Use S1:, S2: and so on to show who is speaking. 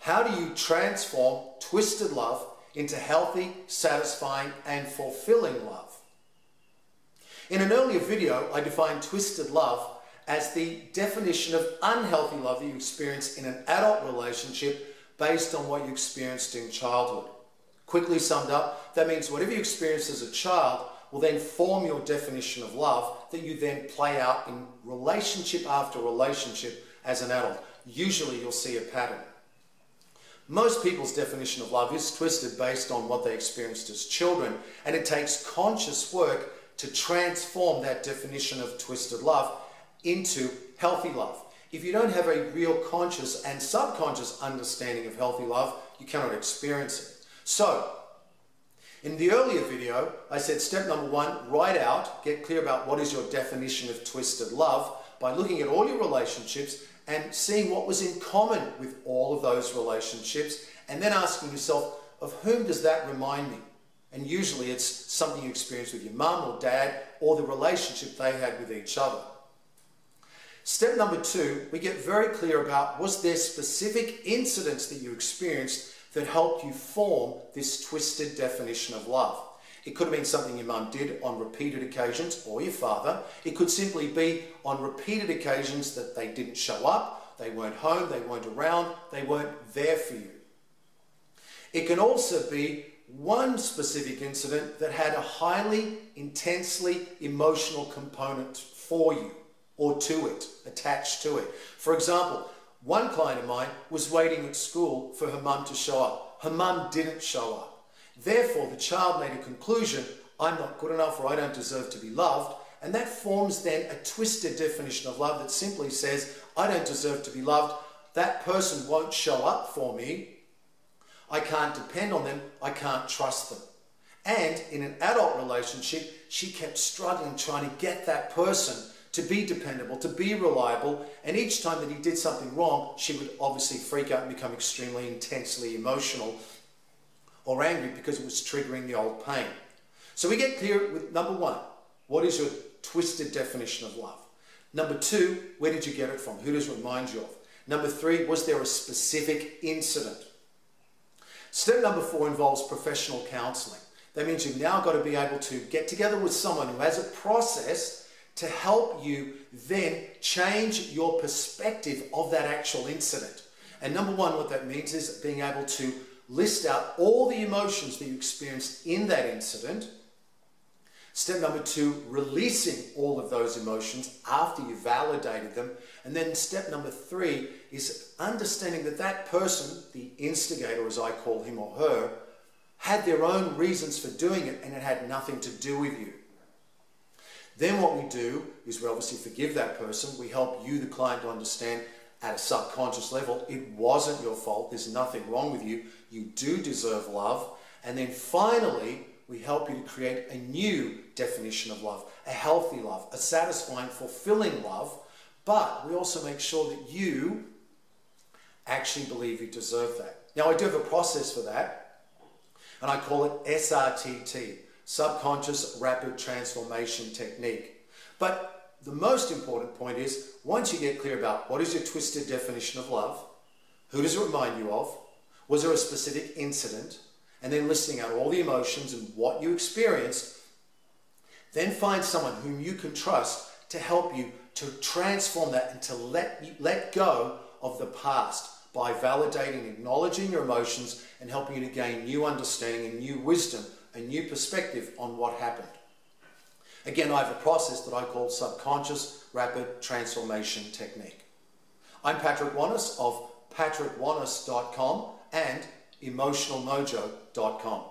S1: How do you transform twisted love into healthy, satisfying, and fulfilling love? In an earlier video, I defined twisted love as the definition of unhealthy love that you experience in an adult relationship based on what you experienced in childhood. Quickly summed up, that means whatever you experienced as a child will then form your definition of love that you then play out in relationship after relationship as an adult. Usually you'll see a pattern. Most people's definition of love is twisted based on what they experienced as children, and it takes conscious work to transform that definition of twisted love into healthy love. If you don't have a real conscious and subconscious understanding of healthy love, you cannot experience it. So, in the earlier video, I said step number one, write out, get clear about what is your definition of twisted love by looking at all your relationships and seeing what was in common with all of those relationships, and then asking yourself, of whom does that remind me? And usually it's something you experienced with your mum or dad, or the relationship they had with each other. Step number two, we get very clear about, was there specific incidents that you experienced that helped you form this twisted definition of love? It could have been something your mum did on repeated occasions, or your father. It could simply be on repeated occasions that they didn't show up, they weren't home, they weren't around, they weren't there for you. It can also be one specific incident that had a highly, intensely emotional component for you, or to it, attached to it. For example, one client of mine was waiting at school for her mum to show up. Her mum didn't show up. Therefore, the child made a conclusion, I'm not good enough, or I don't deserve to be loved. And that forms then a twisted definition of love that simply says, I don't deserve to be loved. That person won't show up for me. I can't depend on them. I can't trust them. And in an adult relationship, she kept struggling trying to get that person to be dependable, to be reliable, and each time that he did something wrong, she would obviously freak out and become extremely intensely emotional or angry because it was triggering the old pain. So we get clear with number one, what is your twisted definition of love? Number two, where did you get it from? Who does it remind you of? Number three, was there a specific incident? Step number four involves professional counseling. That means you've now got to be able to get together with someone who has a process to help you then change your perspective of that actual incident. And number one, what that means is being able to list out all the emotions that you experienced in that incident. Step number two, releasing all of those emotions after you validated them. And then step number three is understanding that that person, the instigator as I call him or her, had their own reasons for doing it and it had nothing to do with you. Then what we do is we obviously forgive that person. We help you, the client, to understand at a subconscious level, it wasn't your fault. There's nothing wrong with you. You do deserve love. And then finally, we help you to create a new definition of love, a healthy love, a satisfying, fulfilling love. But we also make sure that you actually believe you deserve that. Now, I do have a process for that, and I call it SRTT. Subconscious Rapid Transformation Technique. But the most important point is, once you get clear about what is your twisted definition of love, who does it remind you of, was there a specific incident, and then listing out all the emotions and what you experienced, then find someone whom you can trust to help you to transform that and to let go of the past by validating, acknowledging your emotions and helping you to gain new understanding and new wisdom, a new perspective on what happened. Again, I have a process that I call Subconscious Rapid Transformation Technique. I'm Patrick Wanis of patrickwanis.com and emotionalmojo.com.